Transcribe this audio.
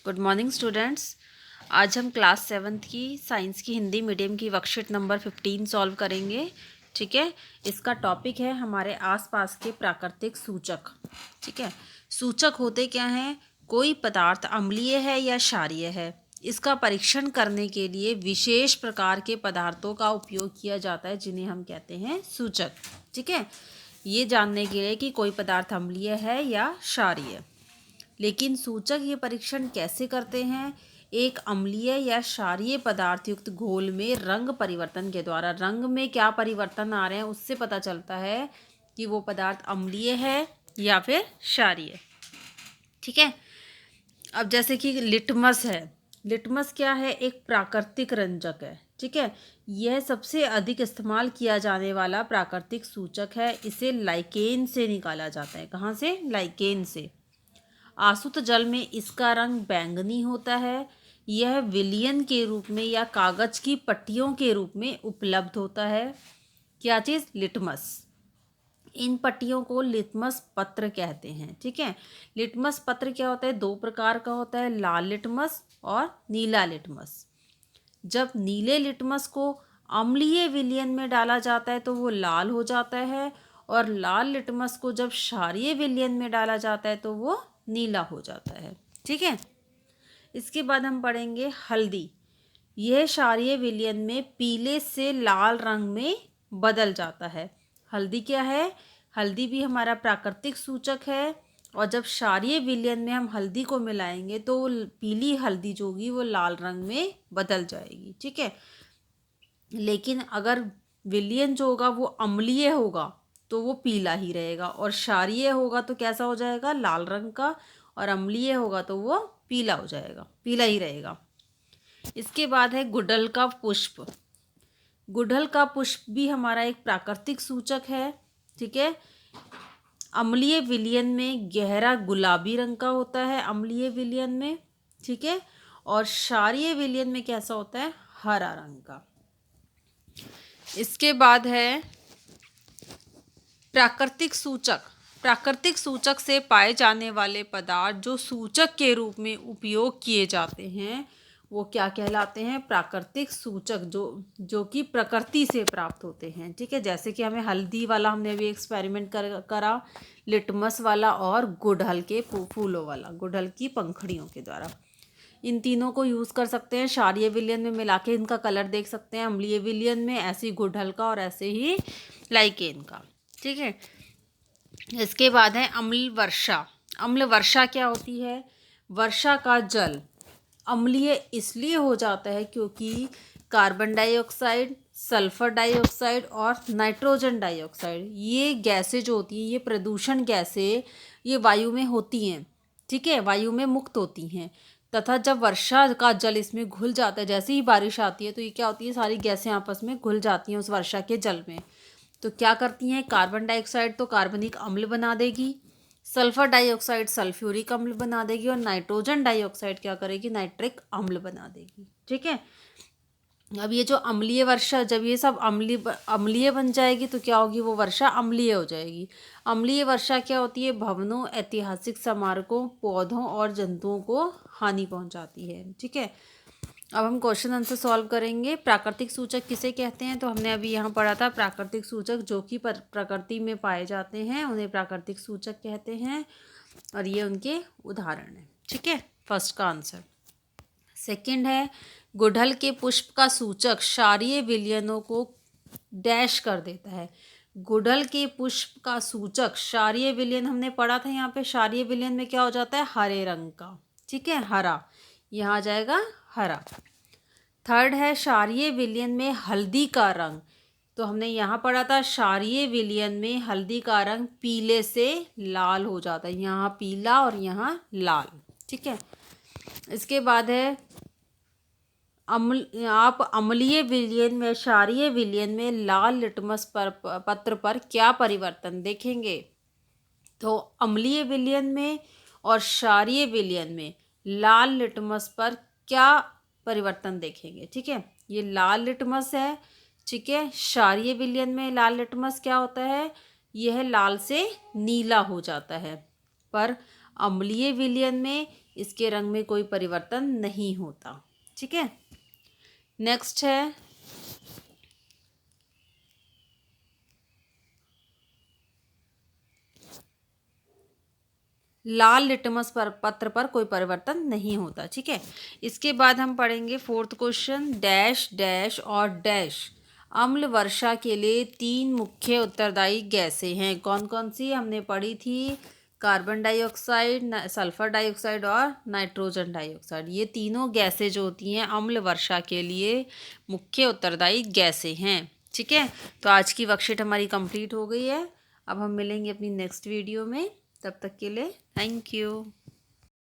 Good morning students. आज हम class 7th की साइंस की हिंदी मीडियम की वर्कशीट नंबर 15 सॉल्व करेंगे। ठीक है, इसका टॉपिक है हमारे आसपास के प्राकृतिक सूचक। ठीक है, सूचक होते क्या हैं? कोई पदार्थ अम्लीय है या क्षारीय है, इसका परीक्षण करने के लिए विशेष प्रकार के पदार्थों का उपयोग किया जाता है, जिन्हें हम कहते हैं सूचक। ठीक है, ये जानने के लिए कि कोई पदार्थ अम्लीय है या क्षारीय। लेकिन सूचक ये परीक्षण कैसे करते हैं? एक अम्लीय या क्षारीय पदार्थ युक्त घोल में रंग परिवर्तन के द्वारा। रंग में क्या परिवर्तन आ रहे हैं उससे पता चलता है कि वो पदार्थ अम्लीय है या फिर क्षारीय। ठीक है, अब जैसे कि लिटमस है। लिटमस क्या है? एक प्राकृतिक रंजक है। ठीक है, यह सबसे अधिक इस्तेमाल किया जाने वाला प्राकृतिक सूचक है। इसे लाइकेन से निकाला जाता है। कहाँ से? लाइकेन से। आसुत जल में इसका रंग बैंगनी होता है। यह विलयन के रूप में या कागज की पट्टियों के रूप में उपलब्ध होता है। क्या चीज़? लिटमस। इन पट्टियों को लिटमस पत्र कहते हैं। ठीक है, लिटमस पत्र क्या होता है? दो प्रकार का होता है, लाल लिटमस और नीला लिटमस। जब नीले लिटमस को अम्लीय विलयन में डाला जाता है तो वो लाल हो जाता है, और लाल लिटमस को जब क्षारीय विलयन में डाला जाता है तो वो नीला हो जाता है। ठीक है, इसके बाद हम पढ़ेंगे हल्दी। यह क्षारीय विलयन में पीले से लाल रंग में बदल जाता है। हल्दी क्या है? हल्दी भी हमारा प्राकृतिक सूचक है, और जब क्षारीय विलयन में हम हल्दी को मिलाएंगे तो पीली हल्दी जो होगी वो लाल रंग में बदल जाएगी। ठीक है, लेकिन अगर विलयन जो होगा वो अम्लीय होगा तो वो पीला ही रहेगा, और क्षारीय होगा तो कैसा हो जाएगा? लाल रंग का, और अम्लीय होगा तो वो पीला हो जाएगा, पीला ही रहेगा। इसके बाद है गुड़हल का पुष्प। गुड़हल का पुष्प भी हमारा एक प्राकृतिक सूचक है। ठीक है, अम्लीय विलयन में गहरा गुलाबी रंग का होता है, अम्लीय विलयन में। ठीक है, और क्षारीय विलयन में कैसा होता है? हरा रंग का। इसके बाद है प्राकृतिक सूचक। प्राकृतिक सूचक से पाए जाने वाले पदार्थ जो सूचक के रूप में उपयोग किए जाते हैं वो क्या कहलाते हैं? प्राकृतिक सूचक, जो कि प्रकृति से प्राप्त होते हैं। ठीक है, जैसे कि हमें हल्दी वाला हमने अभी एक्सपेरिमेंट करा, लिटमस वाला, और गुड़हल के फूलों वाला, गुड़हल की पंखुड़ियों के द्वारा। इन तीनों को यूज़ कर सकते हैं। क्षारीय विलयन में मिला के इनका कलर देख सकते हैं, अम्लीय विलयन में ऐसे ही गुड़हल का और ऐसे ही लाइकेन का। ठीक है, इसके बाद है अम्ल वर्षा। अम्ल वर्षा क्या होती है? वर्षा का जल अम्लीय इसलिए हो जाता है क्योंकि कार्बन डाइऑक्साइड, सल्फर डाइऑक्साइड और नाइट्रोजन डाइऑक्साइड, ये गैसें जो होती हैं, ये प्रदूषण गैसें, ये वायु में होती हैं। ठीक है, वायु में मुक्त होती हैं, तथा जब वर्षा का जल इसमें घुल जाता है, जैसे ही बारिश आती है तो ये क्या होती है? सारी गैसें आपस में घुल जाती हैं उस वर्षा के जल में। तो क्या करती हैं? कार्बन डाइऑक्साइड तो कार्बनिक अम्ल बना देगी, सल्फर डाइऑक्साइड सल्फ्यूरिक अम्ल बना देगी, और नाइट्रोजन डाइऑक्साइड क्या करेगी? नाइट्रिक अम्ल बना देगी। ठीक है, अब ये जो अम्लीय वर्षा, जब ये सब अम्लीय बन जाएगी तो क्या होगी? वो वर्षा अम्लीय हो जाएगी। अम्लीय वर्षा क्या होती है? भवनों, ऐतिहासिक स्मारकों, पौधों और जंतुओं को हानि पहुंचाती है। ठीक है, अब हम क्वेश्चन आंसर सॉल्व करेंगे। प्राकृतिक सूचक किसे कहते हैं? तो हमने अभी यहाँ पढ़ा था, प्राकृतिक सूचक जो कि प्रकृति में पाए जाते हैं उन्हें प्राकृतिक सूचक कहते हैं, और ये उनके उदाहरण हैं। ठीक है, फर्स्ट का आंसर। सेकंड है गुड़हल के पुष्प का सूचक क्षारीय विलयनों को डैश कर देता है। गुड़हल के पुष्प का सूचक क्षारीय विलयन हमने पढ़ा था यहाँ पे। क्षारीय विलयन में क्या हो जाता है? हरे रंग का। ठीक है, हरा, यहाँ आ जाएगा हरा। थर्ड है क्षारीय विलयन में हल्दी का रंग। तो हमने यहाँ पढ़ा था क्षारीय विलयन में हल्दी का रंग पीले से लाल हो जाता है, यहाँ पीला और यहाँ लाल। ठीक है, इसके बाद है आप अम्लीय विलयन में, क्षारीय विलयन में लाल लिटमस पत्र पर क्या परिवर्तन देखेंगे? तो अम्लीय विलयन में और क्षारीय विलयन में लाल लिटमस पर क्या परिवर्तन देखेंगे? ठीक है, ये लाल लिटमस है। ठीक है, क्षारीय विलयन में लाल लिटमस क्या होता है? यह लाल से नीला हो जाता है, पर अम्लीय विलयन में इसके रंग में कोई परिवर्तन नहीं होता। ठीक है, नेक्स्ट है लाल लिटमस पत्र पर कोई परिवर्तन नहीं होता। ठीक है, इसके बाद हम पढ़ेंगे फोर्थ क्वेश्चन, डैश डैश और डैश अम्ल वर्षा के लिए 3 मुख्य उत्तरदायी गैसें हैं। कौन कौन सी हमने पढ़ी थी? कार्बन डाइऑक्साइड, सल्फर डाइऑक्साइड और नाइट्रोजन डाइऑक्साइड। ये तीनों गैसें जो होती हैं अम्ल वर्षा के लिए मुख्य उत्तरदायी गैसें हैं। ठीक है, तो आज की वर्कशीट हमारी कंप्लीट हो गई है। अब हम मिलेंगे अपनी नेक्स्ट वीडियो में, तब तक के लिए थैंक यू।